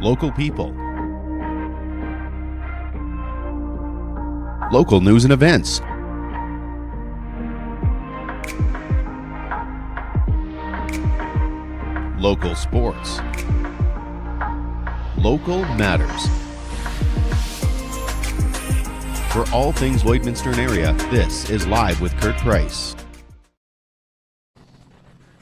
local people, local news and events, local sports, local matters. For all things Lloydminster and area, this is Live with Kurt Price.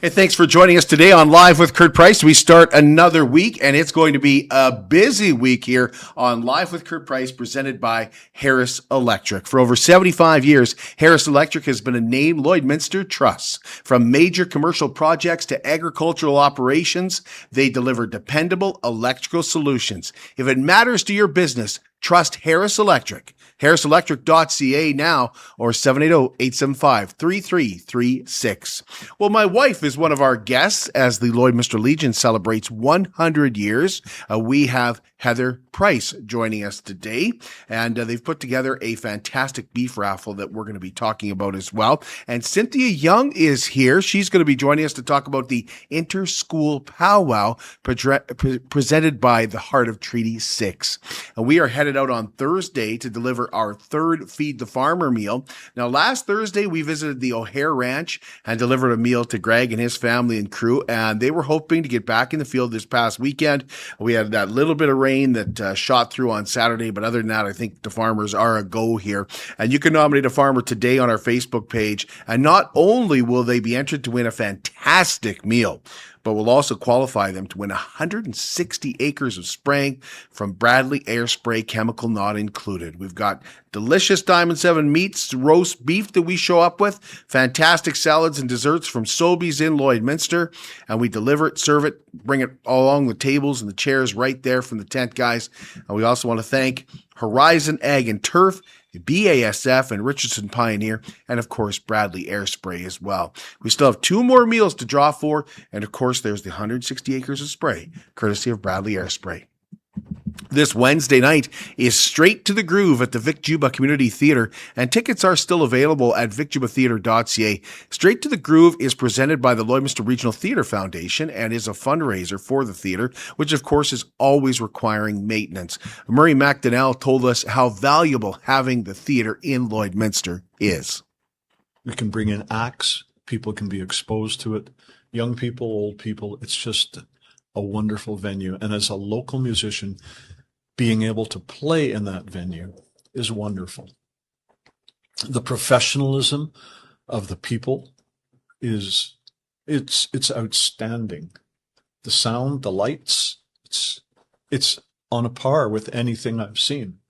Hey, thanks for joining us today on Live with Kurt Price. We start another week, and it's going to be a busy week here on Live with Kurt Price, presented by Harris Electric. For over 75 years, Harris Electric has been a name Lloydminster trusts. From major commercial projects to agricultural operations, they deliver dependable electrical solutions. If it matters to your business, trust Harris Electric. HarrisElectric.ca now, or 780-875-3336. Well, my wife is one of our guests as the Lloydminster Legion celebrates 100 years. We have Heather Price joining us today, and they've put together a fantastic beef raffle that we're going to be talking about as well. And Cynthia Young is here. She's going to be joining us to talk about the Inter School Pow Wow presented by the Heart of Treaty 6. And we are headed out on Thursday to deliver our third Feed the Farmer meal. Now, last Thursday, we visited the O'Hare Ranch and delivered a meal to Greg and his family and crew, and they were hoping to get back in the field this past weekend. We had that little bit of rain that shot through on Saturday, but other than that, I think the farmers are a go here. And you can nominate a farmer today on our Facebook page, and not only will they be entered to win a fantastic meal, but will also qualify them to win 160 acres of spraying from Bradley Air Spray, chemical not included. We've got delicious Diamond 7 meats, roast beef that we show up with, fantastic salads and desserts from Sobeys in Lloydminster, and we deliver it, serve it, bring it all along the tables and the chairs right there from the tent guys. And we also want to thank Horizon Ag and Turf, BASF, and Richardson Pioneer, and of course Bradley Air Spray as well. We still have 2 more meals to draw for, and of course there's the 160 acres of spray, courtesy of Bradley Air Spray. This Wednesday night is Straight to the Groove at the Vic Juba Community Theatre, and tickets are still available at vicjubatheatre.ca. Straight to the Groove is presented by the Lloydminster Regional Theatre Foundation and is a fundraiser for the theatre, which of course is always requiring maintenance. Murray McDonnell told us how valuable having the theatre in Lloydminster is. We can bring in acts, people can be exposed to it, young people, old people. It's just a wonderful venue. And as a local musician, being able to play in that venue is wonderful. The professionalism of the people it's outstanding. The sound, the lights, it's on a par with anything I've seen.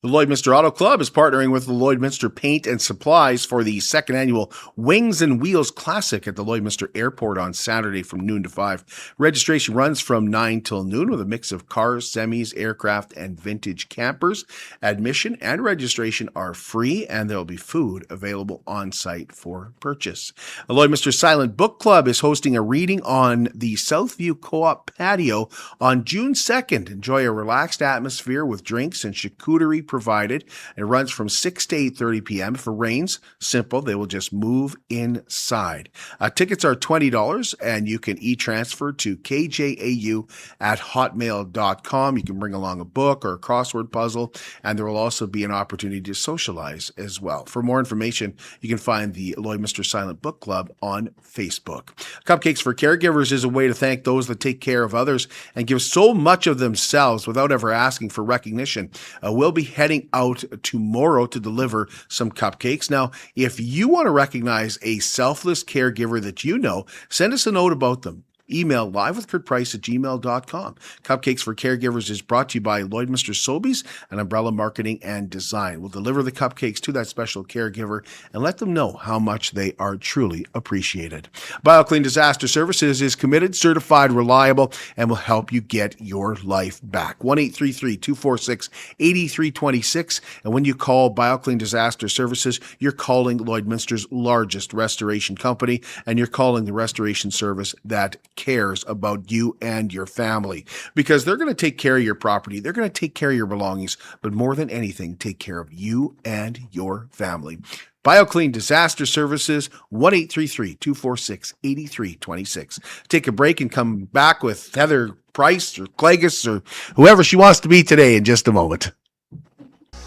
The Lloydminster Auto Club is partnering with the Lloydminster Paint and Supplies for the second annual Wings and Wheels Classic at the Lloydminster Airport on Saturday from noon to 5. Registration runs from 9 till noon with a mix of cars, semis, aircraft, and vintage campers. Admission and registration are free, and there will be food available on site for purchase. The Lloydminster Silent Book Club is hosting a reading on the Southview Co-op patio on June 2nd. Enjoy a relaxed atmosphere with drinks and charcuterie provided. It runs from 6 to 8:30 p.m. If it rains, simple, they will just move inside. Tickets are $20, and you can e-transfer to kjau@hotmail.com. You can bring along a book or a crossword puzzle, and there will also be an opportunity to socialize as well. For more information, you can find the Lloydminster Silent Book Club on Facebook. Cupcakes for Caregivers is a way to thank those that take care of others and give so much of themselves without ever asking for recognition. We'll be heading out tomorrow to deliver some cupcakes. Now, if you want to recognize a selfless caregiver that you know, send us a note about them. Email livewithkurtprice@gmail.com. Cupcakes for Caregivers is brought to you by Lloydminster Sobeys and Umbrella Marketing and Design. We'll deliver the cupcakes to that special caregiver and let them know how much they are truly appreciated. BioClean Disaster Services is committed, certified, reliable, and will help you get your life back. 1-833-246-8326. And when you call BioClean Disaster Services, you're calling Lloydminster's largest restoration company, and you're calling the restoration service that cares about you and your family, because they're going to take care of your property. They're going to take care of your belongings, but more than anything, take care of you and your family. BioClean Disaster Services, 1-833-246-8326. Take a break and come back with Heather Price or Clagus or whoever she wants to be today in just a moment.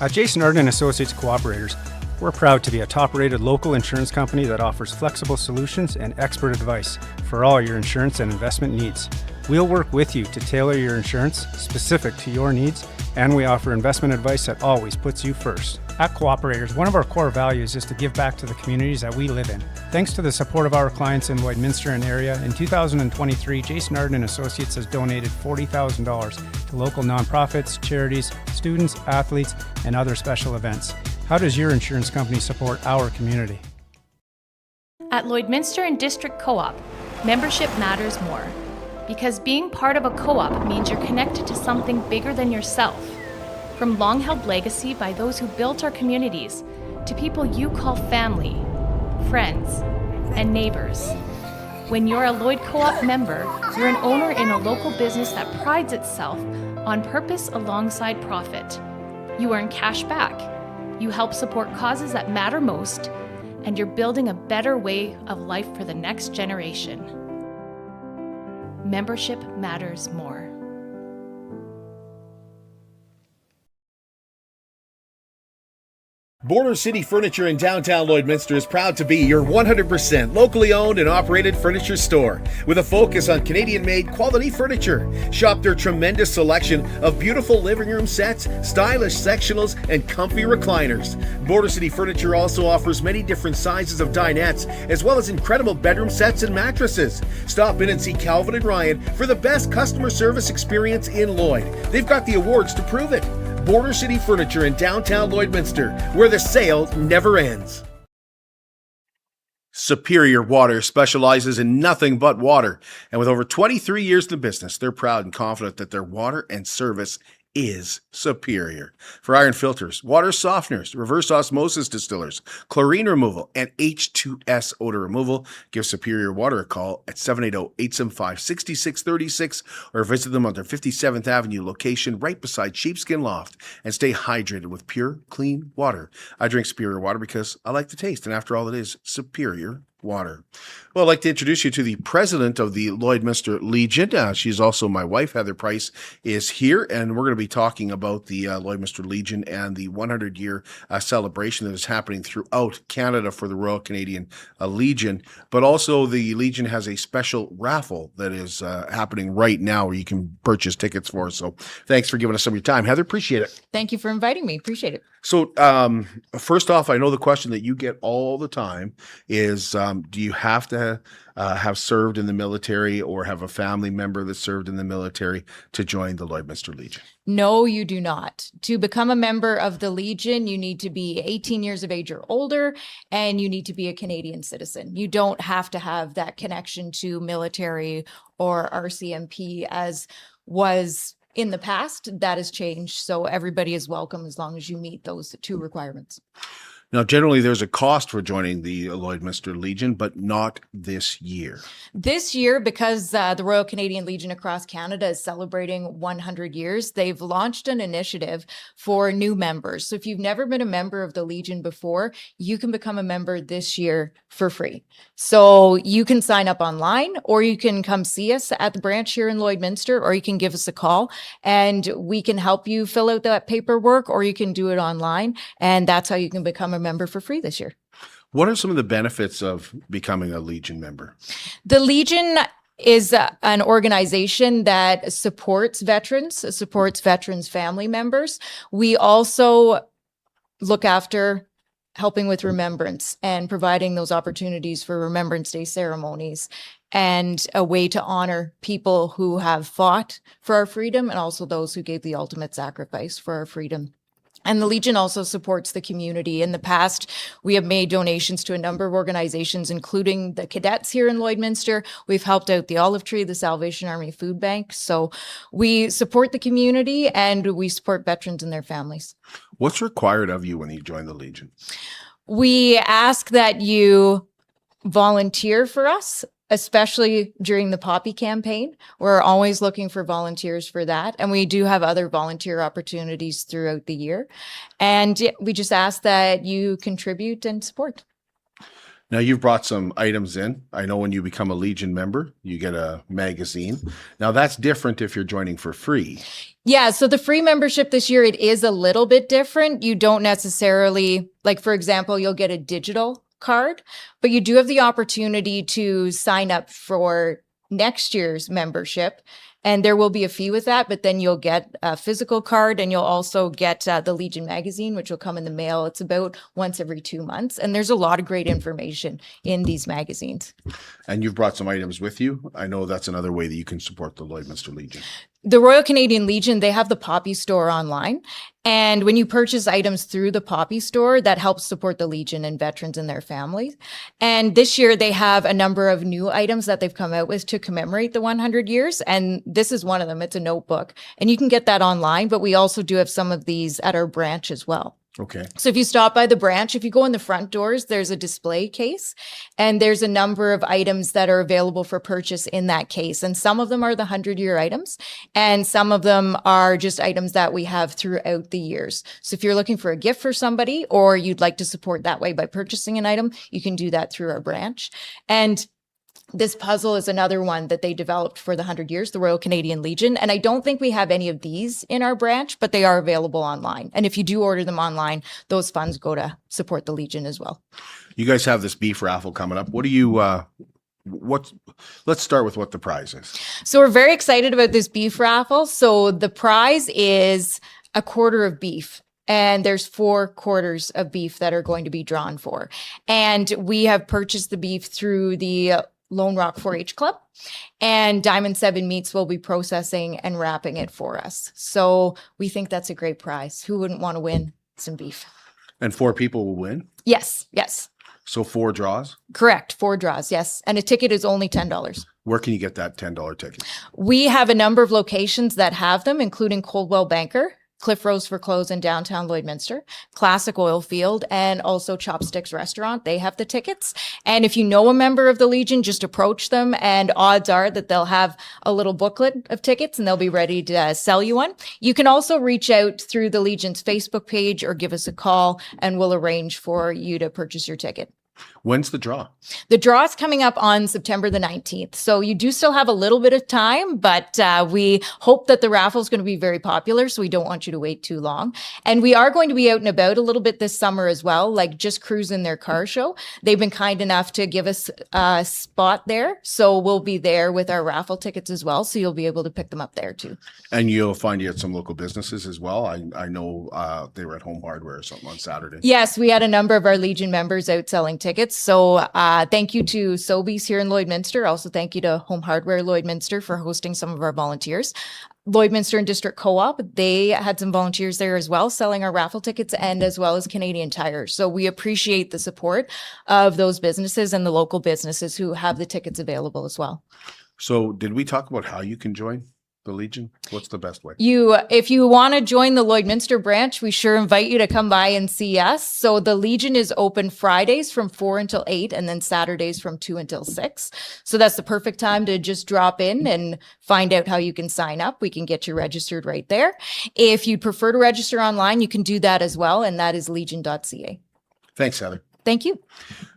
At Jason Arden and Associates Cooperators, we're proud to be a top-rated local insurance company that offers flexible solutions and expert advice for all your insurance and investment needs. We'll work with you to tailor your insurance specific to your needs, and we offer investment advice that always puts you first. At Cooperators, one of our core values is to give back to the communities that we live in. Thanks to the support of our clients in Lloydminster and area, in 2023, Jason Arden and Associates has donated $40,000 to local nonprofits, charities, students, athletes, and other special events. How does your insurance company support our community? At Lloydminster and District Co-op, membership matters more. Because being part of a co-op means you're connected to something bigger than yourself. From long-held legacy by those who built our communities, to people you call family, friends, and neighbors. When you're a Lloyd Co-op member, you're an owner in a local business that prides itself on purpose alongside profit. You earn cash back, you help support causes that matter most, and you're building a better way of life for the next generation. Membership matters more. Border City Furniture in downtown Lloydminster is proud to be your 100% locally owned and operated furniture store with a focus on Canadian-made quality furniture. Shop their tremendous selection of beautiful living room sets, stylish sectionals, and comfy recliners. Border City Furniture also offers many different sizes of dinettes, as well as incredible bedroom sets and mattresses. Stop in and see Calvin and Ryan for the best customer service experience in Lloyd. They've got the awards to prove it. Border City Furniture in downtown Lloydminster, where the sale never ends. Superior Water specializes in nothing but water, and with over 23 years in the business, they're proud and confident that their water and service is superior. For iron filters, water softeners, reverse osmosis distillers, chlorine removal, and H2S odor removal, give Superior Water a call at 780-875-6636 or visit them on their 57th Avenue location right beside Sheepskin Loft, and stay hydrated with pure, clean water. I drink Superior Water because I like the taste, and after all, it is Superior Water. Well, I'd like to introduce you to the president of the Lloydminster Legion. She's also my wife. Heather Price is here, and we're going to be talking about the Lloydminster Legion and the 100-year celebration that is happening throughout Canada for the Royal Canadian Legion. But also, the Legion has a special raffle that is happening right now where you can purchase tickets for. So thanks for giving us some of your time, Heather. Appreciate it. Thank you for inviting me. Appreciate it. So first off, I know the question that you get all the time is, do you have to have served in the military or have a family member that served in the military to join the Lloydminster Legion? No, you do not. To become a member of the Legion, you need to be 18 years of age or older, and you need to be a Canadian citizen. You don't have to have that connection to military or RCMP as was in the past. That has changed. So everybody is welcome as long as you meet those two requirements. Now, generally, there's a cost for joining the Lloydminster Legion, but not this year. This year, because the Royal Canadian Legion across Canada is celebrating 100 years, they've launched an initiative for new members. So if you've never been a member of the Legion before, you can become a member this year for free. So you can sign up online, or you can come see us at the branch here in Lloydminster, or you can give us a call and we can help you fill out that paperwork, or you can do it online. And that's how you can become a member for free this year. What are some of the benefits of becoming a Legion member? The Legion is an organization that supports veterans family members. We also look after helping with remembrance and providing those opportunities for Remembrance Day ceremonies and a way to honor people who have fought for our freedom and also those who gave the ultimate sacrifice for our freedom. And the Legion also supports the community. In the past, we have made donations to a number of organizations, including the cadets here in Lloydminster. We've helped out the Olive Tree, the Salvation Army Food Bank. So we support the community and we support veterans and their families. What's required of you when you join the Legion? We ask that you volunteer for us, especially during the Poppy campaign. We're always looking for volunteers for that. And we do have other volunteer opportunities throughout the year. And we just ask that you contribute and support. Now, you've brought some items in. I know when you become a Legion member, you get a magazine. Now, that's different if you're joining for free. Yeah, so the free membership this year, it is a little bit different. You don't necessarily, like, for example, you'll get a digital card, but you do have the opportunity to sign up for next year's membership. And there will be a fee with that, but then you'll get a physical card and you'll also get the Legion magazine, which will come in the mail. It's about once every 2 months. And there's a lot of great information in these magazines. And you've brought some items with you. I know that's another way that you can support the Lloydminster Legion. The Royal Canadian Legion, they have the Poppy store online. And when you purchase items through the Poppy store, that helps support the Legion and veterans and their families. And this year they have a number of new items that they've come out with to commemorate the 100 years. And this is one of them. It's a notebook. And you can get that online, but we also do have some of these at our branch as well. Okay. So if you stop by the branch, if you go in the front doors, there's a display case and there's a number of items that are available for purchase in that case. And some of them are the 100-year items and some of them are just items that we have throughout the years. So if you're looking for a gift for somebody or you'd like to support that way by purchasing an item, you can do that through our branch. And this puzzle is another one that they developed for the 100 years, the Royal Canadian Legion. And I don't think we have any of these in our branch, but they are available online. And if you do order them online, those funds go to support the Legion as well. You guys have this beef raffle coming up. What do you, let's start with what the prize is. So we're very excited about this beef raffle. So the prize is a quarter of beef. And there's 4 quarters of beef that are going to be drawn for. And we have purchased the beef through the Lone Rock 4-H Club, and Diamond 7 Meats will be processing and wrapping it for us. So we think that's a great prize. Who wouldn't want to win some beef? And 4 people will win? Yes, yes. So 4 draws? Correct, 4 draws, yes. And a ticket is only $10. Where can you get that $10 ticket? We have a number of locations that have them, including Coldwell Banker, Cliff Rose for Clothes in downtown Lloydminster, Classic Oil Field, and also Chopsticks Restaurant. They have the tickets. And if you know a member of the Legion, just approach them and odds are that they'll have a little booklet of tickets and they'll be ready to sell you one. You can also reach out through the Legion's Facebook page or give us a call and we'll arrange for you to purchase your ticket. When's the draw? The draw is coming up on September the 19th. So you do still have a little bit of time, but we hope that the raffle is going to be very popular. So we don't want you to wait too long. And we are going to be out and about a little bit this summer as well, like just cruising their car show. They've been kind enough to give us a spot there. So we'll be there with our raffle tickets as well. So you'll be able to pick them up there too. And you'll find you at some local businesses as well. I know they were at Home Hardware or something on Saturday. Yes, we had a number of our Legion members out selling tickets. So thank you to Sobeys here in Lloydminster. Also thank you to Home Hardware Lloydminster for hosting some of our volunteers. Lloydminster and District Co-op, they had some volunteers there as well, selling our raffle tickets and as well as Canadian Tire. So we appreciate the support of those businesses and the local businesses who have the tickets available as well. So did we talk about how you can join the Legion? What's the best way? If you want to join the Lloydminster branch, we sure invite you to come by and see us. So the Legion is open Fridays from 4 until 8 and then Saturdays from 2 until 6. So that's the perfect time to just drop in and find out how you can sign up. We can get you registered right there. If you prefer to register online, you can do that as well. And that is legion.ca. Thanks, Heather. Thank you.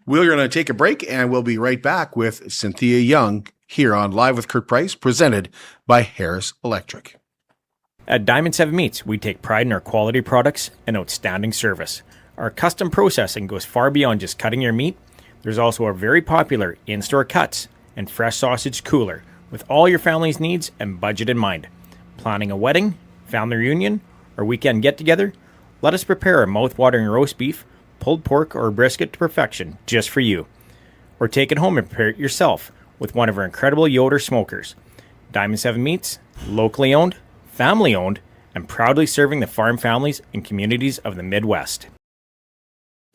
We're going to take a break and we'll be right back with Cynthia Young here on Live with Kurt Price, presented by Harris Electric. At Diamond 7 Meats, we take pride in our quality products and outstanding service. Our custom processing goes far beyond just cutting your meat. There's also our very popular in-store cuts and fresh sausage cooler with all your family's needs and budget in mind. Planning a wedding, family reunion, or weekend get-together? Let us prepare a mouth-watering roast beef, pulled pork, or brisket to perfection just for you. Or take it home and prepare it yourself with one of our incredible Yoder smokers. Diamond 7 Meats, locally owned, family owned, and proudly serving the farm families and communities of the Midwest.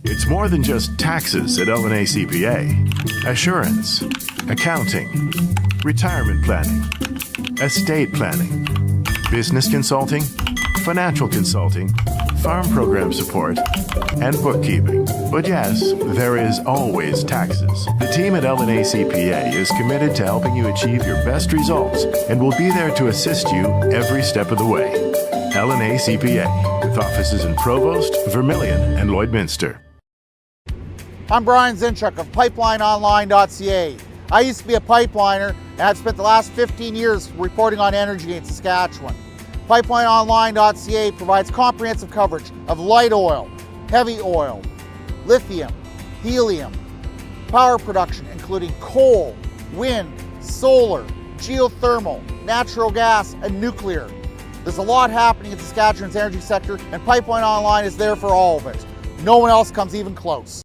It's more than just taxes at L&A CPA. Assurance, accounting, retirement planning, estate planning, business consulting, financial consulting, farm program support, and bookkeeping. But yes, there is always taxes. The team at L&A CPA is committed to helping you achieve your best results and will be there to assist you every step of the way. L&A CPA, with offices in Provost, Vermilion, and Lloydminster. I'm Brian Zinchuk of PipelineOnline.ca. I used to be a pipeliner and I've spent the last 15 years reporting on energy in Saskatchewan. PipelineOnline.ca provides comprehensive coverage of light oil, heavy oil, lithium, helium, power production including coal, wind, solar, geothermal, natural gas, and nuclear. There's a lot happening in Saskatchewan's energy sector, and Pipeline Online is there for all of it. No one else comes even close.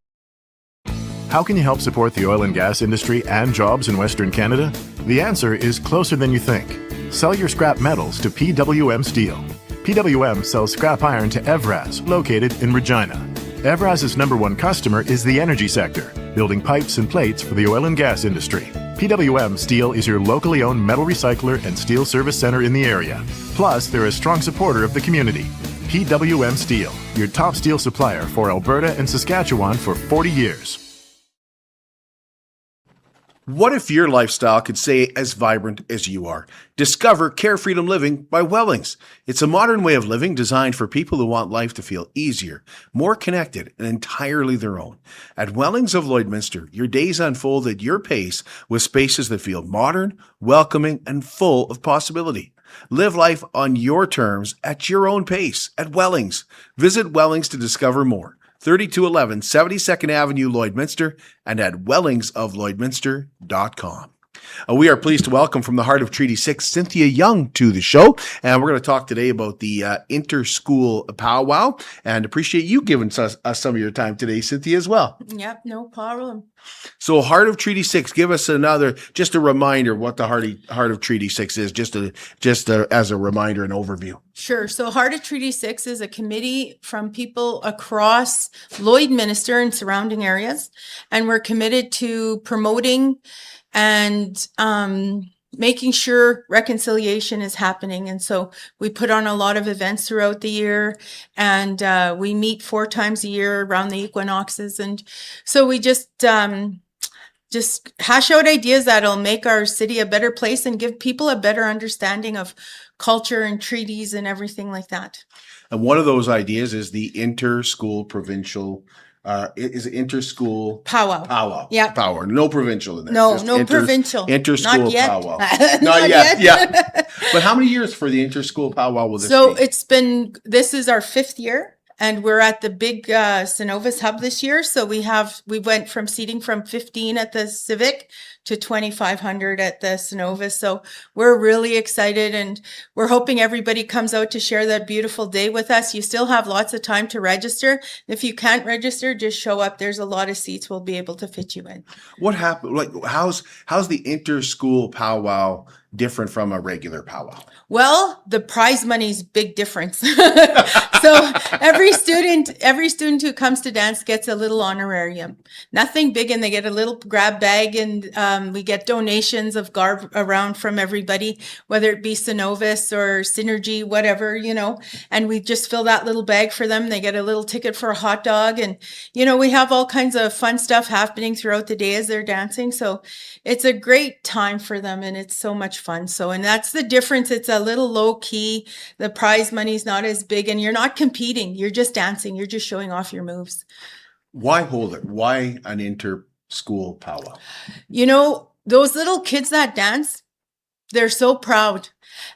How can you help support the oil and gas industry and jobs in Western Canada? The answer is closer than you think. Sell your scrap metals to PWM Steel. PWM sells scrap iron to Evraz, located in Regina. Evraz's #1 customer is the energy sector, building pipes and plates for the oil and gas industry. PWM Steel is your locally owned metal recycler and steel service center in the area. Plus, they're a strong supporter of the community. PWM Steel, your top steel supplier for Alberta and Saskatchewan for 40 years. What if your lifestyle could stay as vibrant as you are? Discover Care Freedom Living by Wellings. It's a modern way of living designed for people who want life to feel easier, more connected, and entirely their own. At Wellings of Lloydminster, your days unfold at your pace with spaces that feel modern, welcoming, and full of possibility. Live life on your terms at your own pace at Wellings. Visit Wellings to discover more. 3211 72nd Avenue, Lloydminster, and at wellingsoflloydminster.com. We are pleased to welcome from the heart of Treaty 6, Cynthia Young to the show. And we're going to talk today about the Inter School Pow Wow, and appreciate you giving us some of your time today, Cynthia, as well. Yep, no problem. So Heart of Treaty 6, give us just a reminder what the Heart of Treaty 6 is, just as a reminder and overview. Sure. So Heart of Treaty 6 is a committee from people across Lloydminster and surrounding areas. And we're committed to promoting and making sure reconciliation is happening. And so we put on a lot of events throughout the year, and we meet 4 times a year around the equinoxes. And so we just hash out ideas that'll make our city a better place and give people a better understanding of culture and treaties and everything like that. And one of those ideas is the Inter School Provincial. Is it Inter School Pow Wow? Pow Wow. Yeah. Pow Wow. No provincial in there. No, Just no provincial. Inter School Not yet. Pow Wow. Not yet. Yeah. But how many years for the Inter School Pow Wow will this be? This is our 5th year. And we're at the big Synovus hub this year. So we went from seating from 15 at the Civic to 2,500 at the Synovus. So we're really excited, and we're hoping everybody comes out to share that beautiful day with us. You still have lots of time to register. If you can't register, just show up. There's a lot of seats we'll be able to fit you in. What happened? Like, how's the Inter School Pow Wow different from a regular powwow? Well, the prize money's big difference. So every student who comes to dance gets a little honorarium. Nothing big, and they get a little grab bag, and we get donations of garb around from everybody, whether it be Synovus or Synergy, whatever, and we just fill that little bag for them. They get a little ticket for a hot dog, and, we have all kinds of fun stuff happening throughout the day as they're dancing. So it's a great time for them, and it's so much fun. So, and that's the difference. It's a little low key. The prize money's not as big, and you're not competing. You're just dancing. You're just showing off your moves. Why hold it? Why an Inter School Pow Wow? Those little kids that dance, they're so proud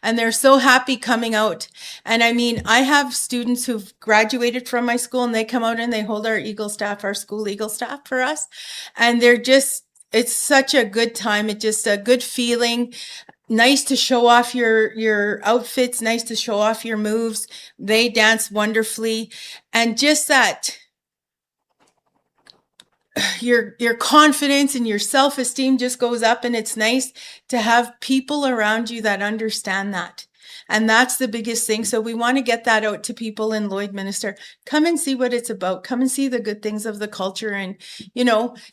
and they're so happy coming out. And I mean, I have students who've graduated from my school, and they come out and they hold our school Eagle staff for us. And it's such a good time. It's just a good feeling. Nice to show off your outfits, nice to show off your moves. They dance wonderfully. And just that your confidence and your self-esteem just goes up, and it's nice to have people around you that understand that. And that's the biggest thing. So we want to get that out to people in Lloydminster. Come and see what it's about. Come and see the good things of the culture, and,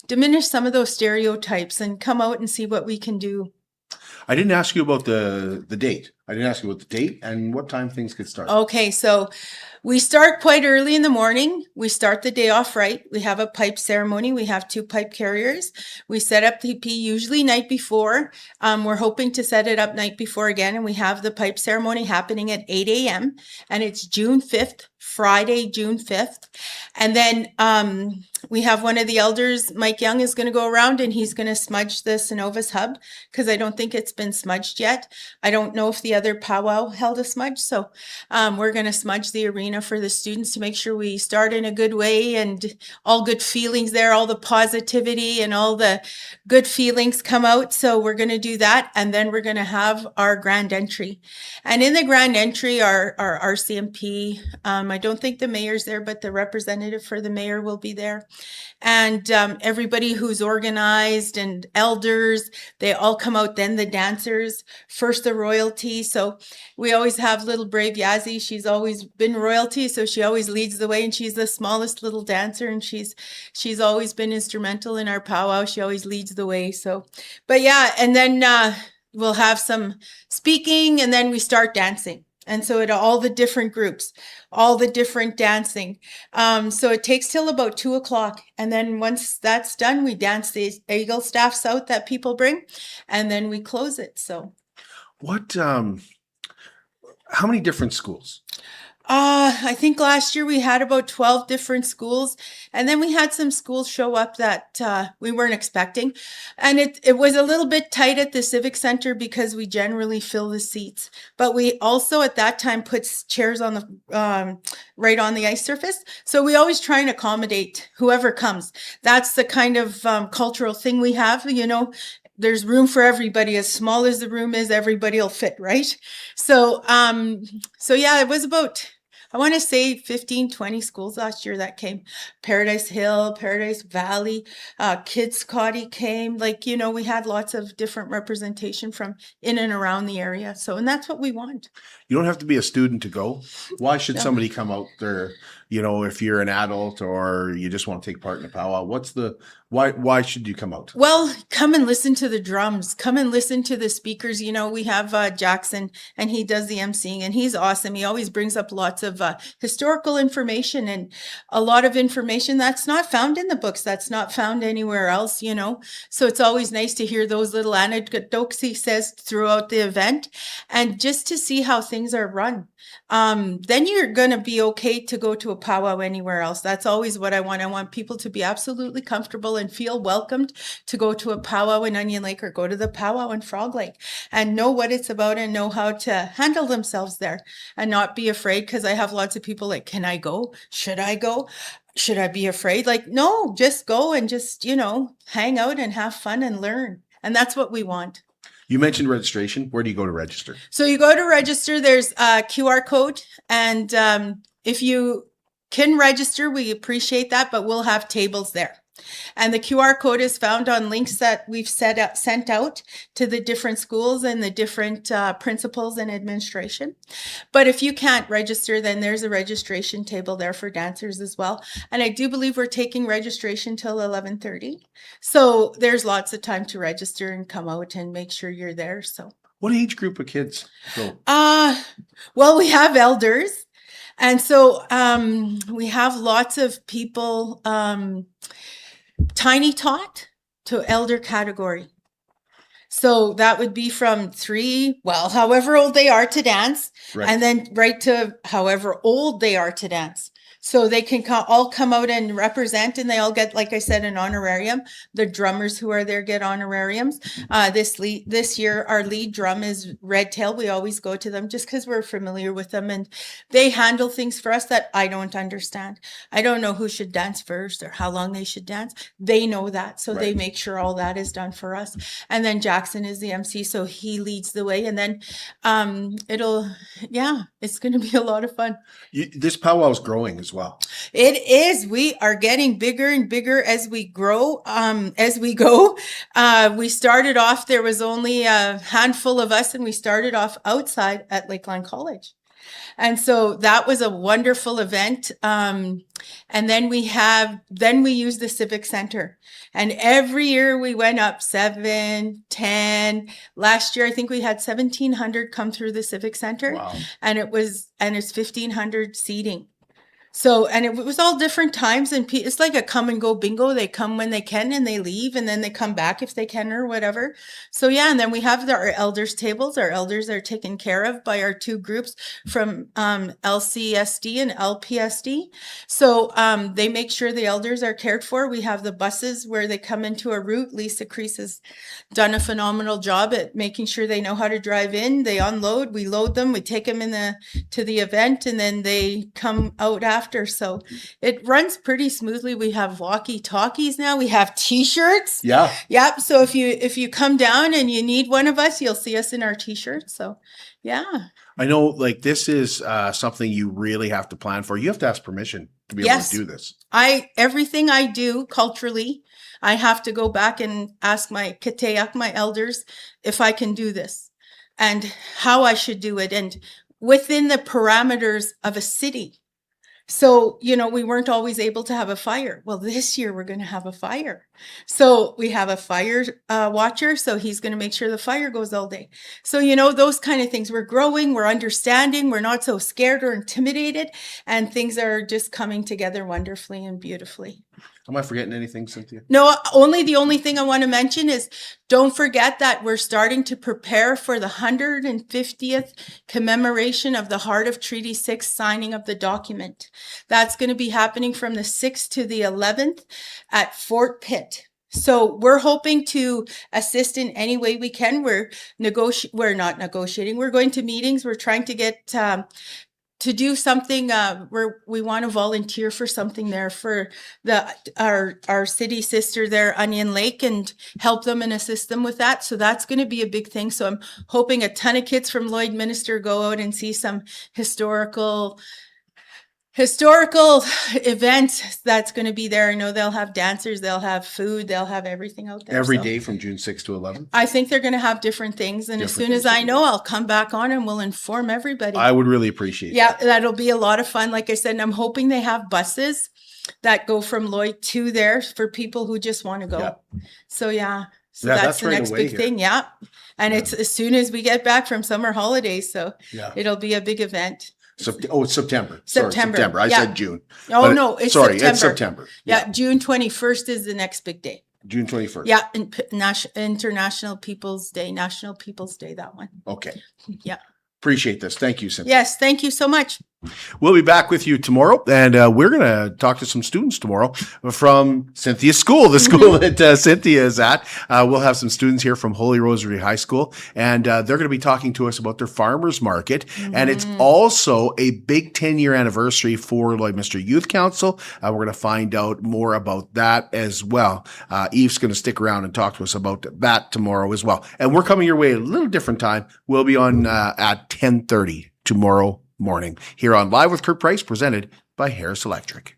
diminish some of those stereotypes, and come out and see what we can do. I didn't ask you about the date. I didn't ask you about the date and what time things could start. Okay, so we start quite early in the morning. We start the day off right. We have a pipe ceremony. We have 2 pipe carriers. We set up the EP usually night before. We're hoping to set it up night before again, and we have the pipe ceremony happening at 8 a.m. and it's June 5th Friday, June 5th. And then we have one of the elders, Mike Young, is going to go around and he's going to smudge the Synovus hub because I don't think it's been smudged yet. I don't know if the other powwow held a smudge. So we're going to smudge the arena for the students to make sure we start in a good way and all good feelings there, all the positivity and all the good feelings come out. So we're going to do that. And then we're going to have our grand entry. And in the grand entry, our RCMP, I don't think the mayor's there, but the representative for the mayor will be there. And everybody who's organized and elders, they all come out, then the dancers, first the royalty. So we always have little brave Yazzie. She's always been royalty, so she always leads the way, and she's the smallest little dancer, and she's always been instrumental in our powwow. She always leads the way. So, but yeah, and then we'll have some speaking, and then we start dancing. And so it all the different groups, all the different dancing. So it takes till about 2:00. And then once that's done, we dance the Eagle staffs out that people bring, and then we close it. So What, how many different schools? I think last year we had about 12 different schools, and then we had some schools show up that we weren't expecting. And it was a little bit tight at the Civic Center because we generally fill the seats. But we also at that time put chairs on the right on the ice surface. So we always try and accommodate whoever comes. That's the kind of cultural thing we have, you know. There's room for everybody. As small as the room is, everybody will fit, right? So, so yeah, it was about, I want to say 15, 20 schools last year that came. Paradise Hill, Paradise Valley, Kids Scotty came. Like, you know, we had lots of different representation from in and around the area. So, and that's what we want. You don't have to be a student to go. Why should somebody come out there? You know, if you're an adult or you just want to take part in a powwow, why should you come out? Well, come and listen to the drums. Come and listen to the speakers. You know, we have Jackson, and he does the emceeing, and he's awesome. He always brings up lots of historical information and a lot of information that's not found in the books, that's not found anywhere else, you know. So it's always nice to hear those little anecdotes he says throughout the event, and just to see how things are run. Then you're going to be okay to go to a powwow anywhere else. That's always what I want. I want people to be absolutely comfortable and feel welcomed to go to a powwow in Onion Lake or go to the powwow in Frog Lake and know what it's about and know how to handle themselves there and not be afraid. Because I have lots of people like, can I go? Should I go? Should I be afraid? Like, no, just go and just, you know, hang out and have fun and learn. And that's what we want. You mentioned registration. Where do you go to register? So you go to register, there's a QR code. And if you can register, we appreciate that, but we'll have tables there. And the QR code is found on links that we've sent out to the different schools and the different principals and administration. But if you can't register, then there's a registration table there for dancers as well. And I do believe we're taking registration till 11:30. So there's lots of time to register and come out and make sure you're there. So What age group of kids go? Well, we have elders. And so we have lots of people, tiny tot to elder category. So that would be from 3, well, however old they are to dance, Right. and then right to however old they are to dance. So they can all come out and represent, and they all get, like I said, an honorarium. The drummers who are there get honorariums. This year, our lead drum is Red Tail. We always go to them just because we're familiar with them, and they handle things for us that I don't understand. I don't know who should dance first or how long they should dance. They know that, so they Right. make sure all that is done for us. And then Jackson is the MC, so he leads the way. And then it's going to be a lot of fun. This powwow is growing as well. It is. We are getting bigger and bigger as we grow, as we go. We started off, there was only a handful of us, and we started off outside at Lakeline College. And so that was a wonderful event. And then we used the Civic Center. And every year we went up 7, 10. Last year, I think we had 1,700 come through the Civic Center. Wow. And it's 1,500 seating. So, and it was all different times, and it's like a come and go bingo. They come when they can and they leave, and then they come back if they can or whatever. So yeah, and then we have our elders tables. Our elders are taken care of by our two groups from LCSD and LPSD. So they make sure the elders are cared for. We have the buses where they come into a route. Lisa Crease has done a phenomenal job at making sure they know how to drive in. They unload, we load them, we take them to the event, and then they come out after. So it runs pretty smoothly. We have walkie-talkies now. We have T-shirts. Yeah. Yep. So if you come down and you need one of us, you'll see us in our T-shirts. So yeah. I know, like, this is something you really have to plan for. You have to ask permission to be able to do this. Everything I do culturally, I have to go back and ask my Kiteyak, my elders, if I can do this and how I should do it, and within the parameters of a city. So, we weren't always able to have a fire. Well, this year we're going to have a fire. So we have a fire watcher. So he's going to make sure the fire goes all day. So, those kind of things. We're growing, we're understanding, we're not so scared or intimidated, and things are just coming together wonderfully and beautifully. Am I forgetting anything, Cynthia? No, the only thing I want to mention is don't forget that we're starting to prepare for the 150th commemoration of the Heart of Treaty 6 signing of the document. That's going to be happening from the 6th to the 11th at Fort Pitt. So we're hoping to assist in any way we can. We're not negotiating. We're going to meetings. We're trying to get to do something where we want to volunteer for something there for our city sister there, Onion Lake, and help them and assist them with that. So that's going to be a big thing. So I'm hoping a ton of kids from Lloydminster go out and see some historical events that's going to be there. I know they'll have dancers, they'll have food, they'll have everything out there. Every day from June 6th to 11th? I think they're going to have different things. And as soon as I know, I'll come back on and we'll inform everybody. I would really appreciate that. Yeah, that'll be a lot of fun. Like I said, and I'm hoping they have buses that go from Lloyd to there for people who just want to go. Yeah. So yeah. So that's the next big thing. Yeah. And it's as soon as we get back from summer holidays. So it'll be a big event. It's September. September. I said June. Oh, no, it's September. It's September. Yeah, June 21st is the next big day. June 21st. Yeah, International People's Day, National People's Day, that one. Okay. Yeah. Appreciate this. Thank you, Cynthia. Yes, thank you so much. We'll be back with you tomorrow, and we're going to talk to some students tomorrow from Cynthia's school, the school that Cynthia is at. We'll have some students here from Holy Rosary High School, and they're going to be talking to us about their farmers market. And it's also a big 10-year anniversary for Lloydminster Youth Council. We're going to find out more about that as well. Eve's going to stick around and talk to us about that tomorrow as well. And we're coming your way at a little different time. We'll be on at 10:30 tomorrow morning here on Live with Kurt Price, presented by Harris Electric.